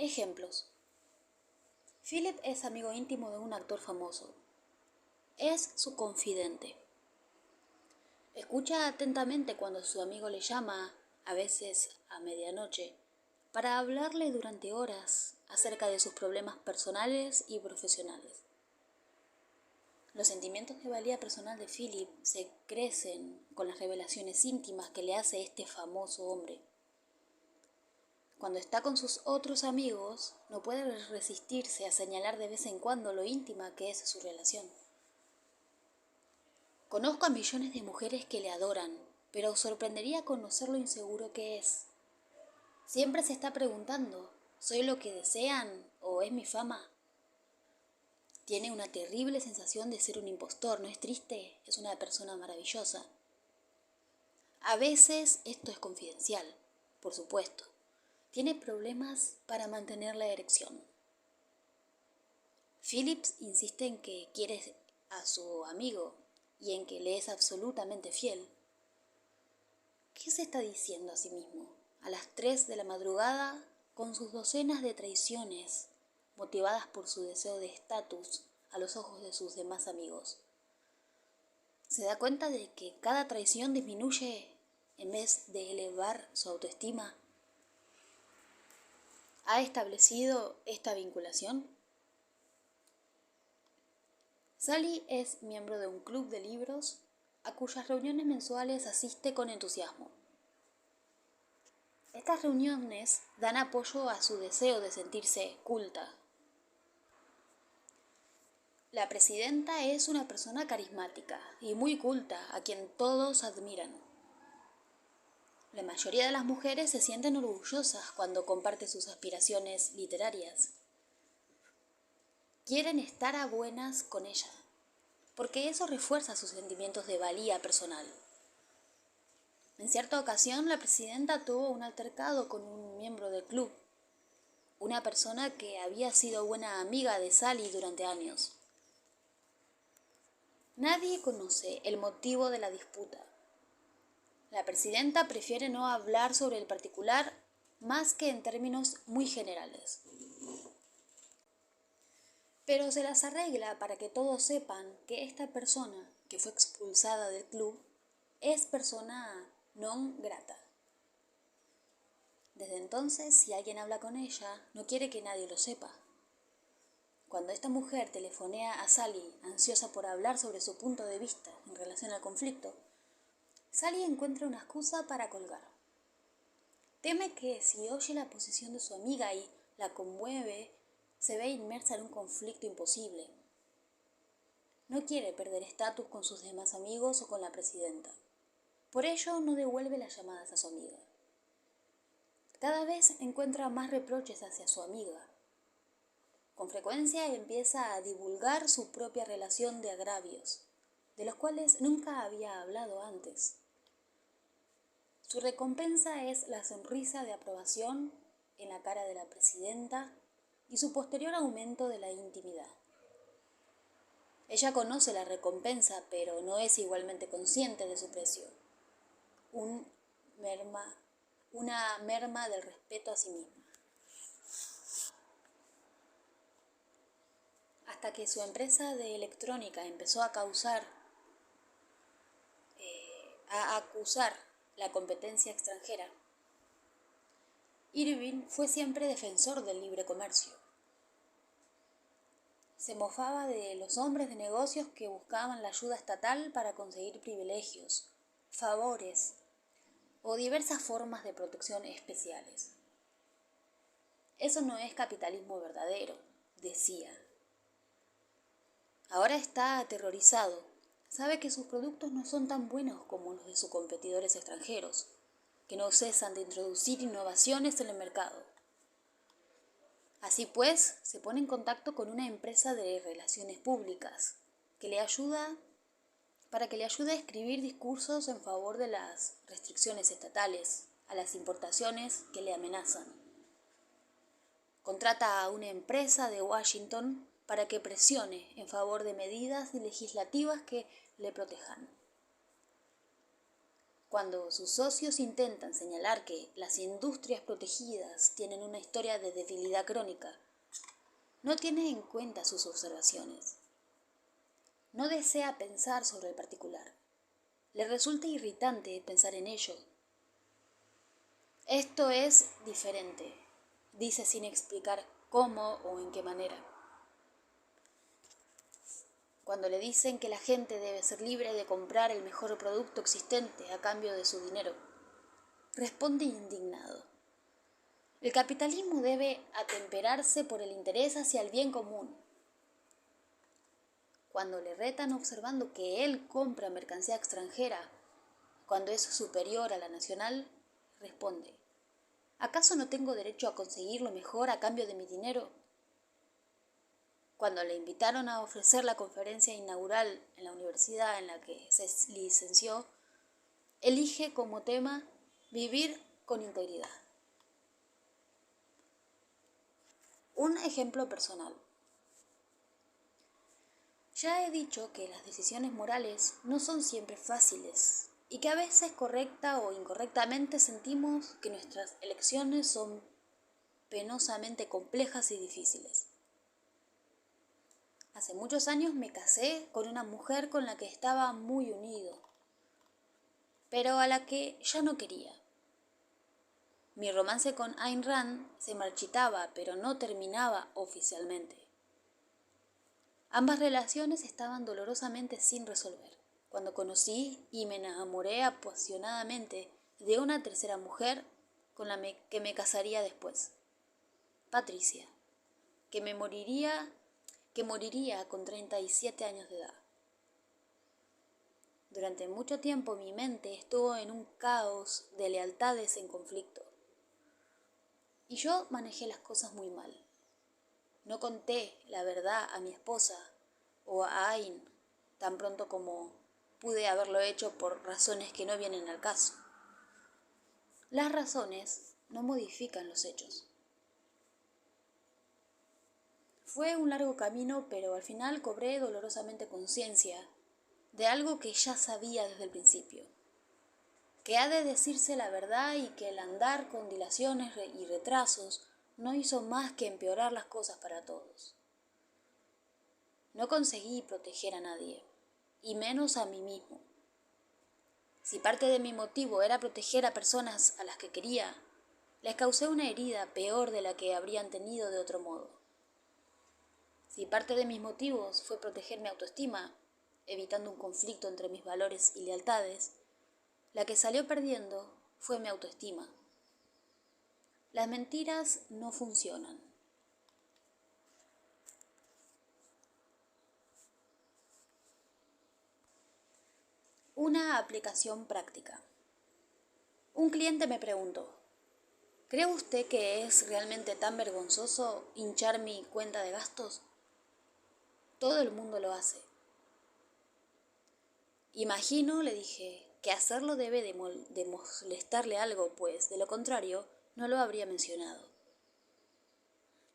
Ejemplos. Philip es amigo íntimo de un actor famoso. Es su confidente. Escucha atentamente cuando su amigo le llama, a veces a medianoche, para hablarle durante horas acerca de sus problemas personales y profesionales. Los sentimientos de valía personal de Philip se crecen con las revelaciones íntimas que le hace este famoso hombre. Cuando está con sus otros amigos, no puede resistirse a señalar de vez en cuando lo íntima que es su relación. Conozco a millones de mujeres que le adoran, pero os sorprendería conocer lo inseguro que es. Siempre se está preguntando, ¿soy lo que desean o es mi fama? Tiene una terrible sensación de ser un impostor, ¿no es triste? Es una persona maravillosa. A veces esto es confidencial, por supuesto. Tiene problemas para mantener la erección. Phillips insiste en que quiere a su amigo y en que le es absolutamente fiel. ¿Qué se está diciendo a sí mismo? A las 3 de la madrugada, con sus docenas de traiciones, motivadas por su deseo de estatus a los ojos de sus demás amigos. ¿Se da cuenta de que cada traición disminuye en vez de elevar su autoestima? ¿Ha establecido esta vinculación? Sally es miembro de un club de libros a cuyas reuniones mensuales asiste con entusiasmo. Estas reuniones dan apoyo a su deseo de sentirse culta. La presidenta es una persona carismática y muy culta a quien todos admiran. La mayoría de las mujeres se sienten orgullosas cuando comparte sus aspiraciones literarias. Quieren estar a buenas con ella, porque eso refuerza sus sentimientos de valía personal. En cierta ocasión, la presidenta tuvo un altercado con un miembro del club, una persona que había sido buena amiga de Sally durante años. Nadie conoce el motivo de la disputa. La presidenta prefiere no hablar sobre el particular más que en términos muy generales. Pero se las arregla para que todos sepan que esta persona, que fue expulsada del club, es persona non grata. Desde entonces, si alguien habla con ella, no quiere que nadie lo sepa. Cuando esta mujer telefonea a Sally, ansiosa por hablar sobre su punto de vista en relación al conflicto, Sally encuentra una excusa para colgar. Teme que si oye la posición de su amiga y la conmueve, se ve inmersa en un conflicto imposible. No quiere perder estatus con sus demás amigos o con la presidenta. Por ello no devuelve las llamadas a su amiga. Cada vez encuentra más reproches hacia su amiga. Con frecuencia empieza a divulgar su propia relación de agravios, de los cuales nunca había hablado antes. Su recompensa es la sonrisa de aprobación en la cara de la presidenta y su posterior aumento de la intimidad. Ella conoce la recompensa, pero no es igualmente consciente de su precio. Una merma del respeto a sí misma. Hasta que su empresa de electrónica empezó a acusar la competencia extranjera, Irving fue siempre defensor del libre comercio. Se mofaba de los hombres de negocios que buscaban la ayuda estatal para conseguir privilegios, favores o diversas formas de protección especiales. Eso no es capitalismo verdadero, decía. Ahora está aterrorizado. Sabe que sus productos no son tan buenos como los de sus competidores extranjeros, que no cesan de introducir innovaciones en el mercado. Así pues, se pone en contacto con una empresa de relaciones públicas para que le ayude a escribir discursos en favor de las restricciones estatales a las importaciones que le amenazan. Contrata a una empresa de Washington para que presione en favor de medidas legislativas que le protejan. Cuando sus socios intentan señalar que las industrias protegidas tienen una historia de debilidad crónica, no tiene en cuenta sus observaciones. No desea pensar sobre el particular. Le resulta irritante pensar en ello. Esto es diferente, dice sin explicar cómo o en qué manera. Cuando le dicen que la gente debe ser libre de comprar el mejor producto existente a cambio de su dinero, responde indignado. El capitalismo debe atemperarse por el interés hacia el bien común. Cuando le retan observando que él compra mercancía extranjera cuando es superior a la nacional, responde: ¿acaso no tengo derecho a conseguir lo mejor a cambio de mi dinero? Cuando le invitaron a ofrecer la conferencia inaugural en la universidad en la que se licenció, elige como tema vivir con integridad. Un ejemplo personal. Ya he dicho que las decisiones morales no son siempre fáciles y que a veces correcta o incorrectamente sentimos que nuestras elecciones son penosamente complejas y difíciles. Hace muchos años me casé con una mujer con la que estaba muy unido, pero a la que ya no quería. Mi romance con Ayn Rand se marchitaba, pero no terminaba oficialmente. Ambas relaciones estaban dolorosamente sin resolver, cuando conocí y me enamoré apasionadamente de una tercera mujer con la que me casaría después, Patricia, que moriría con 37 años de edad. Durante mucho tiempo mi mente estuvo en un caos de lealtades en conflicto, y yo manejé las cosas muy mal. No conté la verdad a mi esposa o a Ayn tan pronto como pude haberlo hecho por razones que no vienen al caso. Las razones no modifican los hechos. Fue un largo camino, pero al final cobré dolorosamente conciencia de algo que ya sabía desde el principio, que ha de decirse la verdad y que el andar con dilaciones y retrasos no hizo más que empeorar las cosas para todos. No conseguí proteger a nadie, y menos a mí mismo. Si parte de mi motivo era proteger a personas a las que quería, les causé una herida peor de la que habrían tenido de otro modo. Si parte de mis motivos fue proteger mi autoestima, evitando un conflicto entre mis valores y lealtades, la que salió perdiendo fue mi autoestima. Las mentiras no funcionan. Una aplicación práctica. Un cliente me preguntó: ¿cree usted que es realmente tan vergonzoso hinchar mi cuenta de gastos? Todo el mundo lo hace. Imagino, le dije, que hacerlo debe de molestarle algo, pues de lo contrario no lo habría mencionado.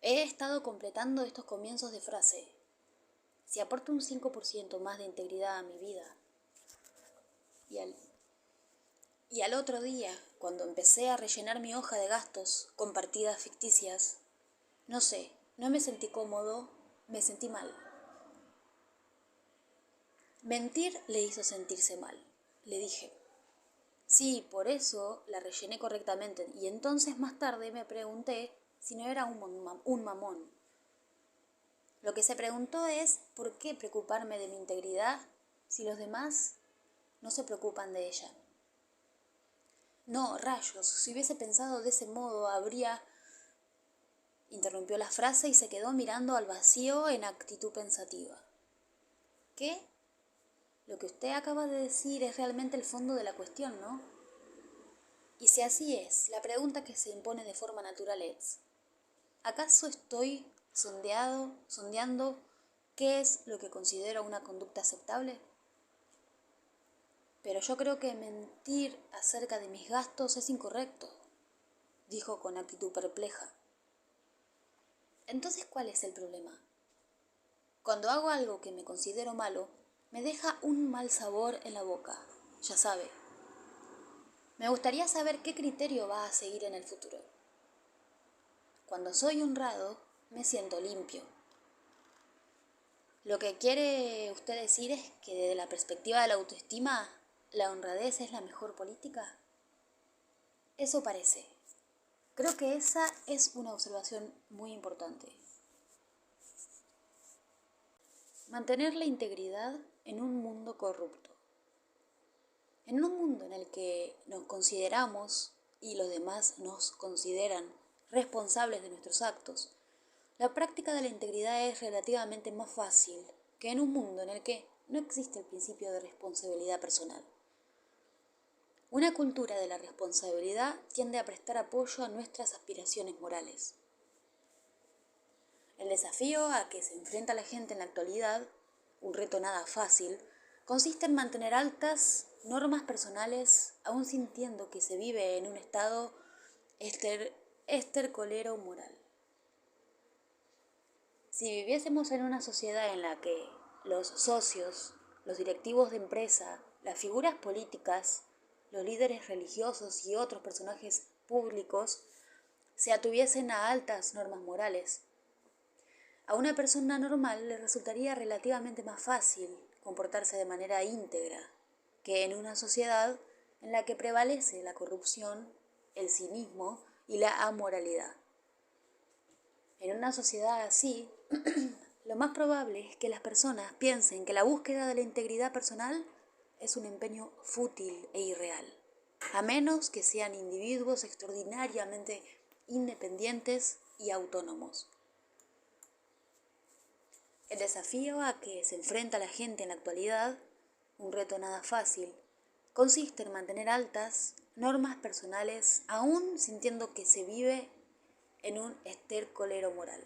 He estado completando estos comienzos de frase. Si aporto un 5% más de integridad a mi vida. Y al otro día, cuando empecé a rellenar mi hoja de gastos con partidas ficticias, no sé, no me sentí cómodo, me sentí mal. Mentir le hizo sentirse mal, le dije. Sí, por eso la rellené correctamente, y entonces más tarde me pregunté si no era un mamón. Lo que se preguntó es: ¿por qué preocuparme de mi integridad si los demás no se preocupan de ella? No, rayos, si hubiese pensado de ese modo habría... Interrumpió la frase y se quedó mirando al vacío en actitud pensativa. ¿Qué? Lo que usted acaba de decir es realmente el fondo de la cuestión, ¿no? Y si así es, la pregunta que se impone de forma natural es: ¿acaso estoy sondeando qué es lo que considero una conducta aceptable? Pero yo creo que mentir acerca de mis gastos es incorrecto, dijo con actitud perpleja. Entonces, ¿cuál es el problema? Cuando hago algo que me considero malo, me deja un mal sabor en la boca, ya sabe. Me gustaría saber qué criterio va a seguir en el futuro. Cuando soy honrado, me siento limpio. Lo que quiere usted decir es que desde la perspectiva de la autoestima, ¿la honradez es la mejor política? Eso parece. Creo que esa es una observación muy importante. Mantener la integridad en un mundo corrupto. En un mundo en el que nos consideramos y los demás nos consideran responsables de nuestros actos, la práctica de la integridad es relativamente más fácil que en un mundo en el que no existe el principio de responsabilidad personal. Una cultura de la responsabilidad tiende a prestar apoyo a nuestras aspiraciones morales. El desafío a que se enfrenta la gente en la actualidad, un reto nada fácil, consiste en mantener altas normas personales aún sintiendo que se vive en un estado estercolero moral. Si viviésemos en una sociedad en la que los socios, los directivos de empresa, las figuras políticas, los líderes religiosos y otros personajes públicos se atuviesen a altas normas morales, a una persona normal le resultaría relativamente más fácil comportarse de manera íntegra que en una sociedad en la que prevalece la corrupción, el cinismo y la amoralidad. En una sociedad así, lo más probable es que las personas piensen que la búsqueda de la integridad personal es un empeño fútil e irreal, a menos que sean individuos extraordinariamente independientes y autónomos. El desafío a que se enfrenta la gente en la actualidad, un reto nada fácil, consiste en mantener altas normas personales aún sintiendo que se vive en un estercolero moral.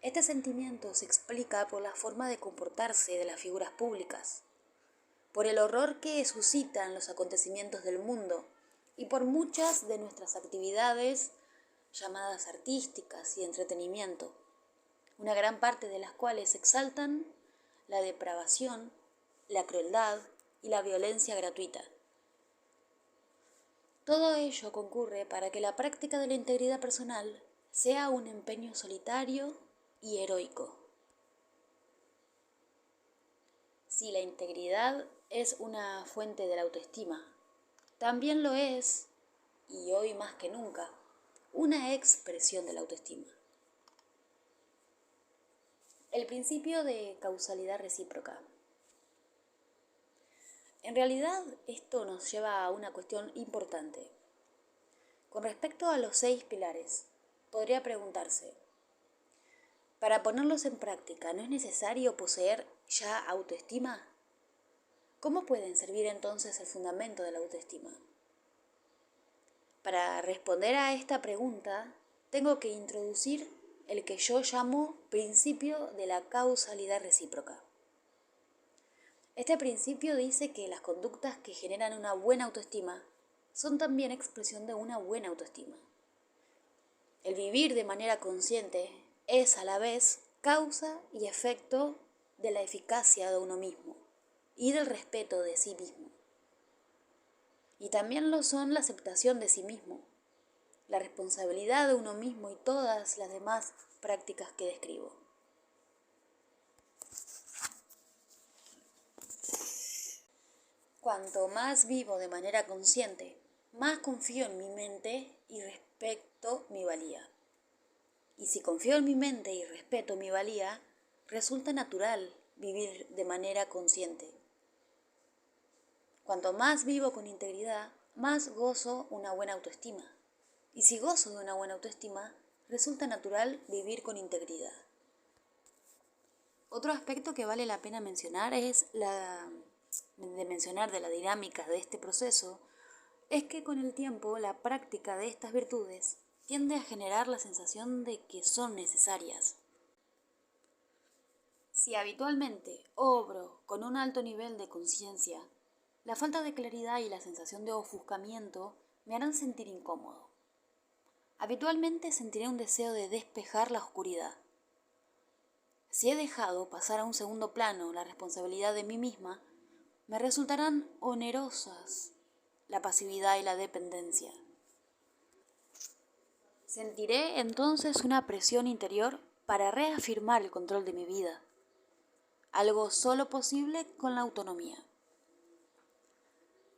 Este sentimiento se explica por la forma de comportarse de las figuras públicas, por el horror que suscitan los acontecimientos del mundo y por muchas de nuestras actividades llamadas artísticas y entretenimiento, una gran parte de las cuales exaltan la depravación, la crueldad y la violencia gratuita. Todo ello concurre para que la práctica de la integridad personal sea un empeño solitario y heroico. Si la integridad es una fuente de la autoestima, también lo es, y hoy más que nunca, una expresión de la autoestima. El principio de causalidad recíproca. En realidad, esto nos lleva a una cuestión importante. Con respecto a los 6 pilares, podría preguntarse, para ponerlos en práctica, ¿no es necesario poseer ya autoestima? ¿Cómo pueden servir entonces el fundamento de la autoestima? Para responder a esta pregunta, tengo que introducir el que yo llamo principio de la causalidad recíproca. Este principio dice que las conductas que generan una buena autoestima son también expresión de una buena autoestima. El vivir de manera consciente es a la vez causa y efecto de la eficacia de uno mismo y del respeto de sí mismo. Y también lo son la aceptación de sí mismo, la responsabilidad de uno mismo y todas las demás prácticas que describo. Cuanto más vivo de manera consciente, más confío en mi mente y respeto mi valía. Y si confío en mi mente y respeto mi valía, resulta natural vivir de manera consciente. Cuanto más vivo con integridad, más gozo una buena autoestima. Y si gozo de una buena autoestima, resulta natural vivir con integridad. Otro aspecto que vale la pena mencionar de la dinámica de este proceso, es que con el tiempo la práctica de estas virtudes tiende a generar la sensación de que son necesarias. Si habitualmente obro con un alto nivel de conciencia, la falta de claridad y la sensación de ofuscamiento me harán sentir incómodo. Habitualmente sentiré un deseo de despejar la oscuridad. Si he dejado pasar a un segundo plano la responsabilidad de mí misma, me resultarán onerosas la pasividad y la dependencia. Sentiré entonces una presión interior para reafirmar el control de mi vida, algo solo posible con la autonomía.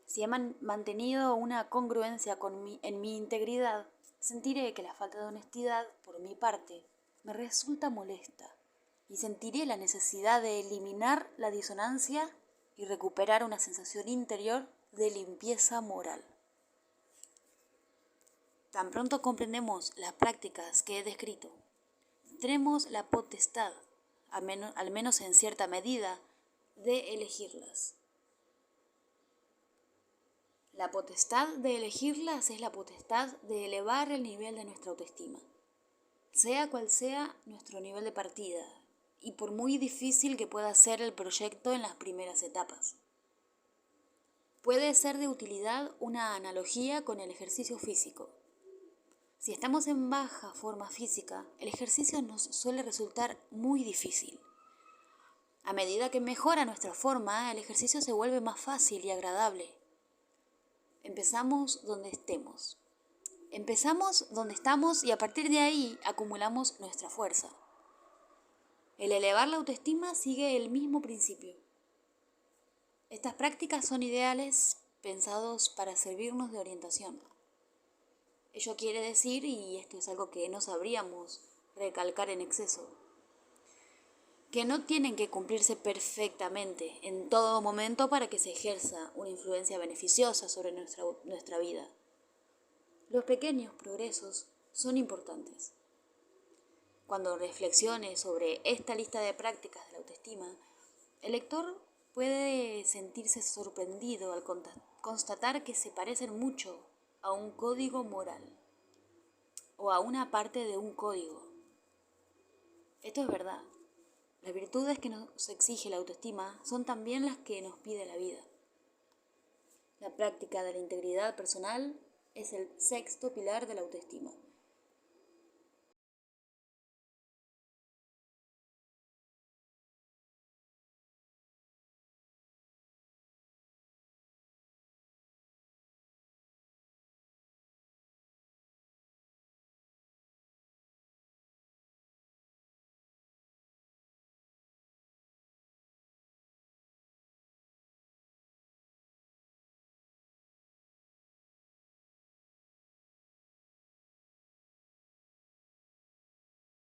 Si he mantenido una congruencia en mi integridad, sentiré que la falta de honestidad por mi parte me resulta molesta y sentiré la necesidad de eliminar la disonancia y recuperar una sensación interior de limpieza moral. Tan pronto comprendemos las prácticas que he descrito, tendremos la potestad, al menos en cierta medida, de elegirlas. La potestad de elegirlas es la potestad de elevar el nivel de nuestra autoestima, sea cual sea nuestro nivel de partida, y por muy difícil que pueda ser el proyecto en las primeras etapas. Puede ser de utilidad una analogía con el ejercicio físico. Si estamos en baja forma física, el ejercicio nos suele resultar muy difícil. A medida que mejora nuestra forma, el ejercicio se vuelve más fácil y agradable. Empezamos donde estemos. Empezamos donde estamos y a partir de ahí acumulamos nuestra fuerza. El elevar la autoestima sigue el mismo principio. Estas prácticas son ideales pensados para servirnos de orientación. Ello quiere decir, y esto es algo que no sabríamos recalcar en exceso, que no tienen que cumplirse perfectamente en todo momento para que se ejerza una influencia beneficiosa sobre nuestra vida. Los pequeños progresos son importantes. Cuando reflexione sobre esta lista de prácticas de la autoestima, el lector puede sentirse sorprendido al constatar que se parecen mucho a un código moral o a una parte de un código. Esto es verdad. Las virtudes que nos exige la autoestima son también las que nos pide la vida. La práctica de la integridad personal es el sexto pilar de la autoestima.